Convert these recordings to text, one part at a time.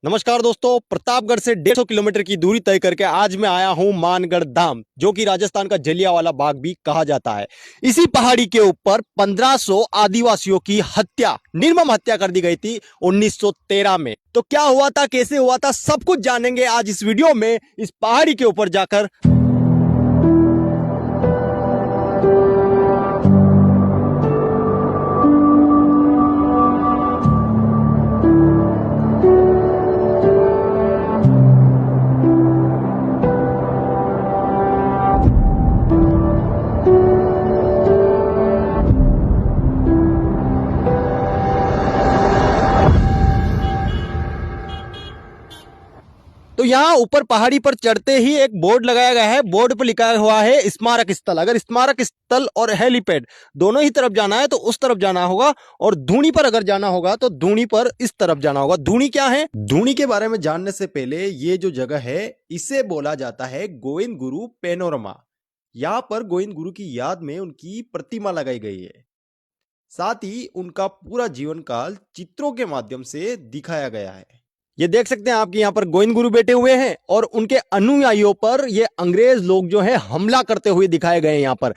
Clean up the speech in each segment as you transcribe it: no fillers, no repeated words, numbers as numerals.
नमस्कार दोस्तों, प्रतापगढ़ से 150 किलोमीटर की दूरी तय करके आज मैं आया हूं मानगढ़ धाम, जो कि राजस्थान का जलियांवाला बाग भी कहा जाता है। इसी पहाड़ी के ऊपर 1500 आदिवासियों की हत्या, निर्मम हत्या कर दी गई थी 1913 में। तो क्या हुआ था, कैसे हुआ था, सब कुछ जानेंगे आज इस वीडियो में, इस पहाड़ी के ऊपर जाकर। तो यहाँ ऊपर पहाड़ी पर चढ़ते ही एक बोर्ड लगाया गया है। बोर्ड पर लिखा हुआ है स्मारक स्थल। अगर स्मारक स्थल और हेलीपैड दोनों ही तरफ जाना है तो उस तरफ जाना होगा, और धूनी पर अगर जाना होगा तो धूनी पर इस तरफ जाना होगा। धूनी क्या है? धूनी के बारे में जानने से पहले ये जो जगह है इसे बोला जाता है गोविंद गुरु पैनोरमा। यहाँ पर गोविंद गुरु की याद में उनकी प्रतिमा लगाई गई है। साथ ही उनका पूरा जीवन काल चित्रों के माध्यम से दिखाया गया है। ये देख सकते हैं आपके यहाँ पर गोविंद गुरु बैठे हुए हैं और उनके अनुयायियों पर ये अंग्रेज लोग जो है हमला करते हुए दिखाए गए हैं। यहाँ पर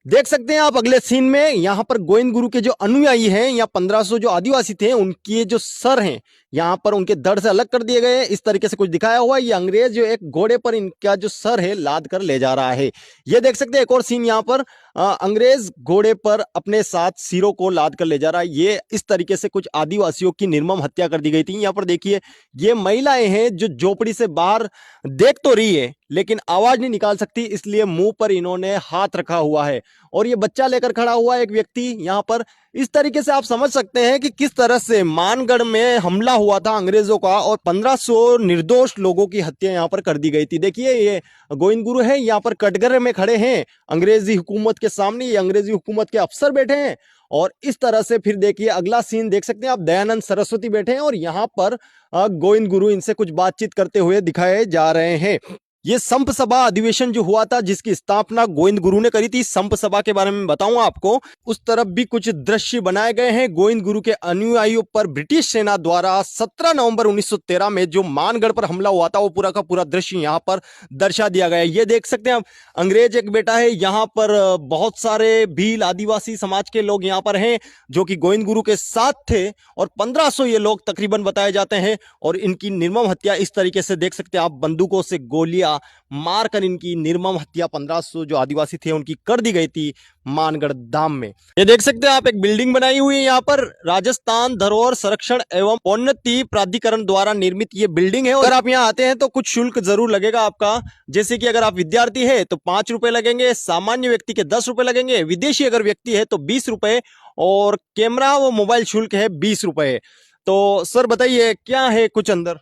देख सकते हैं आप अगले सीन में, यहाँ पर गोविंद गुरु के जो अनुयायी हैं या 1500 जो आदिवासी थे उनके जो सर हैं यहाँ पर उनके धड़ से अलग कर दिए गए हैं। इस तरीके से कुछ दिखाया हुआ है। ये अंग्रेज जो एक घोड़े पर इनका जो सर है लाद कर ले जा रहा है। ये देख सकते हैं एक और सीन यहाँ पर, अंग्रेज घोड़े पर अपने साथ सिरों को लाद कर ले जा रहा है। ये इस तरीके से कुछ आदिवासियों की निर्मम हत्या कर दी गई थी। यहाँ पर देखिए ये महिलाएं हैं जो झोपड़ी से बाहर देख तो रही है लेकिन आवाज नहीं निकाल सकती, इसलिए मुंह पर इन्होंने हाथ रखा हुआ है। और ये बच्चा लेकर खड़ा हुआ है एक व्यक्ति यहाँ पर। इस तरीके से आप समझ सकते हैं कि किस तरह से मानगढ़ में हमला हुआ था अंग्रेजों का और 1500 निर्दोष लोगों की हत्या यहाँ पर कर दी गई थी। देखिए ये गोविंद गुरु है, यहाँ पर कटघरे में खड़े हैं अंग्रेजी हुकूमत के सामने। ये अंग्रेजी हुकूमत के अफसर बैठे हैं और इस तरह से फिर देखिए अगला सीन देख सकते हैं आप, दयानंद सरस्वती बैठे हैं और यहाँ पर गोविंद गुरु इनसे कुछ बातचीत करते हुए दिखाए जा रहे हैं। ये संप सभा अधिवेशन जो हुआ था जिसकी स्थापना गोविंद गुरु ने करी थी, संप सभा के बारे में बताऊं आपको। उस तरफ भी कुछ दृश्य बनाए गए हैं। गोविंद गुरु के अनुयायियों पर ब्रिटिश सेना द्वारा 17 नवंबर 1913 में जो मानगढ़ पर हमला हुआ था वो पूरा का पूरा दृश्य यहाँ पर दर्शा दिया गया है। ये देख सकते हैं आप, अंग्रेज एक बेटा है। यहाँ पर बहुत सारे भील आदिवासी समाज के लोग यहाँ पर हैं जो कि गोविंद गुरु के साथ थे और 1500 ये लोग तकरीबन बताए जाते हैं। और इनकी निर्मम हत्या इस तरीके से देख सकते हैं आप, बंदूकों से गोलियां मारकर इनकी निर्मम हत्या 1500 जो आदिवासी थे उनकी कर दी गई थी मानगढ़ धाम में। ये देख सकते हैं आप, एक बिल्डिंग बनाई हुई है यहाँ पर। राजस्थान धरोहर संरक्षण एवं उन्नति प्राधिकरण द्वारा निर्मित ये बिल्डिंग है। अगर आप यहाँ आते हैं तो कुछ शुल्क जरूर लगेगा आपका, जैसे कि अगर आप विद्यार्थी है तो 5 रुपए लगेंगे, सामान्य व्यक्ति के 10 रुपए लगेंगे, विदेशी अगर व्यक्ति है तो 20 रुपए, और कैमरा व मोबाइल शुल्क है 20 रुपए। तो सर बताइए क्या है कुछ अंदर?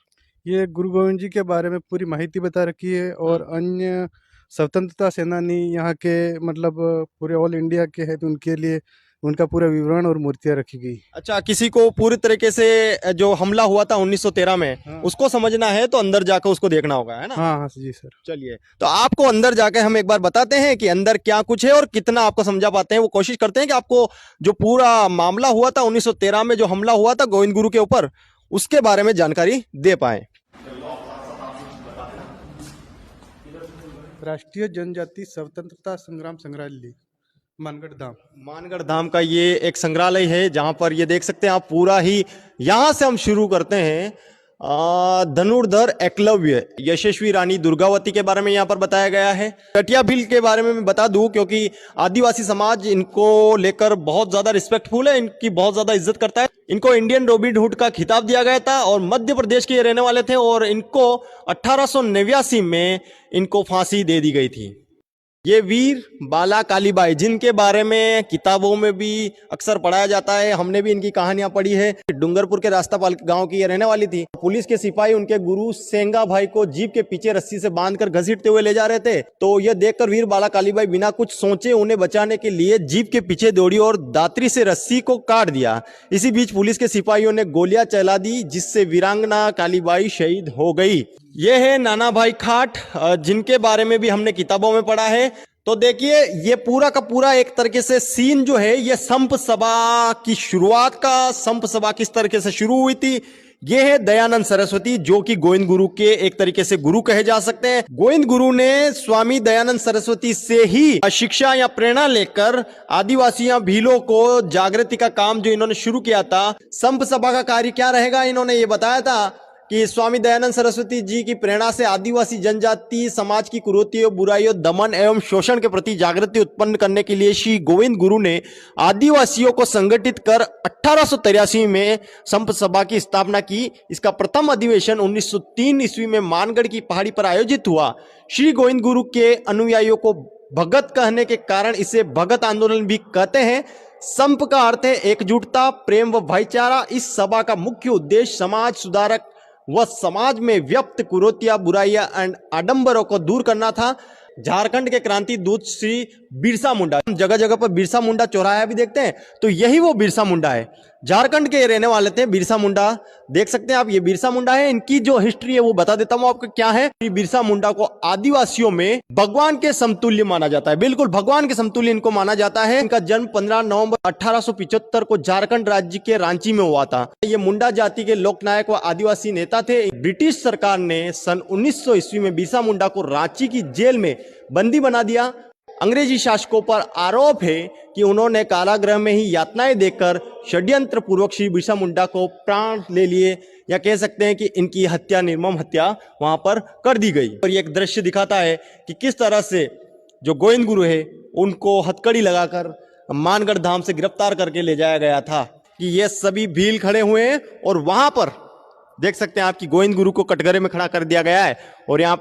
ये गुरु गोविंद जी के बारे में पूरी माहिती बता रखी है और अन्य स्वतंत्रता सेनानी यहाँ के मतलब पूरे ऑल इंडिया के हैं तो उनके लिए उनका पूरा विवरण और मूर्तियां रखी गई। अच्छा, किसी को पूरी तरीके से जो हमला हुआ था 1913 में हाँ। उसको समझना है तो अंदर जाकर उसको देखना होगा, है ना? हाँ हाँ जी सर। चलिए तो आपको अंदर जाके हम एक बार बताते हैं कि अंदर क्या कुछ है और कितना आपको समझा पाते हैं। वो कोशिश करते हैं कि आपको जो पूरा मामला हुआ था 1913 में जो हमला हुआ था गोविंद गुरु के ऊपर उसके बारे में जानकारी दे पाए। राष्ट्रीय जनजाति स्वतंत्रता संग्राम संग्रहालय मानगढ़ धाम। मानगढ़ धाम का ये एक संग्रहालय है जहां पर ये देख सकते हैं आप पूरा ही, यहां से हम शुरू करते हैं। धनुर्धर एकलव्य, यशस्वी रानी दुर्गावती के बारे में यहाँ पर बताया गया है। कटिया भील के बारे में मैं बता दूं क्योंकि आदिवासी समाज इनको लेकर बहुत ज्यादा रिस्पेक्टफुल है, इनकी बहुत ज्यादा इज्जत करता है। इनको इंडियन रॉबिन हुड का खिताब दिया गया था और मध्य प्रदेश के ये रहने वाले थे और इनको 1889 में इनको फांसी दे दी गई थी। ये वीर बाला कालीबाई जिनके बारे में किताबों में भी अक्सर पढ़ाया जाता है, हमने भी इनकी कहानियां पढ़ी है। डूंगरपुर के रास्तापाल गांव की ये रहने वाली थी। पुलिस के सिपाही उनके गुरु सेंगा भाई को जीप के पीछे रस्सी से बांधकर घसीटते हुए ले जा रहे थे, तो यह देखकर वीर बाला कालीबाई बिना कुछ सोचे उन्हें बचाने के लिए जीप के पीछे दौड़ी और दातरी से रस्सी को काट दिया। इसी बीच पुलिस के सिपाहियों ने गोलियां चला दी जिससे वीरांगना कालीबाई शहीद हो गई। ये है नाना भाई खाट जिनके बारे में भी हमने किताबों में पढ़ा है। तो देखिए ये पूरा का पूरा एक तरीके से सीन जो है ये संप सभा की शुरुआत का, संप सभा किस तरीके से शुरू हुई थी ये है दयानंद सरस्वती, जो कि गोविंद गुरु के एक तरीके से गुरु कहे जा सकते हैं। गोविंद गुरु ने स्वामी दयानंद सरस्वती से ही शिक्षा या प्रेरणा लेकर आदिवासियों भीलों को जागृति का काम जो इन्होंने शुरू किया था। संप सभा का कार्य क्या रहेगा, इन्होंने ये बताया था कि स्वामी दयानंद सरस्वती जी की प्रेरणा से आदिवासी जनजाति समाज की कुरीतियों, बुराइयों, दमन एवं शोषण के प्रति जागृति उत्पन्न करने के लिए श्री गोविंद गुरु ने आदिवासियों को संगठित कर 1883 में संप सभा की स्थापना की। इसका प्रथम अधिवेशन 1903 ईस्वी में मानगढ़ की पहाड़ी पर आयोजित हुआ। श्री गोविंद गुरु के अनुयायियों को भगत कहने के कारण इसे भगत आंदोलन भी कहते हैं। संप का अर्थ है एकजुटता, प्रेम व भाईचारा। इस सभा का मुख्य उद्देश्य समाज सुधारक व समाज में व्यक्त कुरीतियां, बुराइयां एंड आडंबरों को दूर करना था। झारखंड के क्रांति दूत श्री बिरसा मुंडा, जगह जगह पर बिरसा मुंडा चौराहा भी देखते हैं, तो यही वो बिरसा मुंडा है। झारखंड के रहने वाले थे बिरसा मुंडा, देख सकते हैं आप, ये बिरसा मुंडा है। इनकी जो हिस्ट्री है वो बता देता हूं आपको क्या है। बिरसा मुंडा को आदिवासियों में भगवान के समतुल्य माना जाता है, बिल्कुल भगवान के समतुल्य इनको माना जाता है। इनका जन्म 15 नवंबर 1875 को झारखंड राज्य के रांची में हुआ था। ये मुंडा जाति के लोकनायक व आदिवासी नेता थे। ब्रिटिश सरकार ने सन 1900 ईस्वी में बिरसा मुंडा को रांची की जेल में बंदी बना दिया। अंग्रेजी शासकों पर आरोप है कि उन्होंने कारागृह में ही यातनाएं देकर षड्यंत्र पूर्वक श्री बिरसा मुंडा को प्राण ले लिए, या कह सकते हैं कि इनकी हत्या, निर्मम हत्या वहां पर कर दी गई। और ये एक दृश्य दिखाता है कि किस तरह से जो गोविंद गुरु है उनको हथकड़ी लगाकर मानगढ़ धाम से गिरफ्तार करके ले जाया गया था। कि ये सभी भील खड़े हुए हैं और वहां पर देख सकते हैं आपकी गोविंद गुरु को कटघरे में खड़ा कर दिया गया है। और यहाँ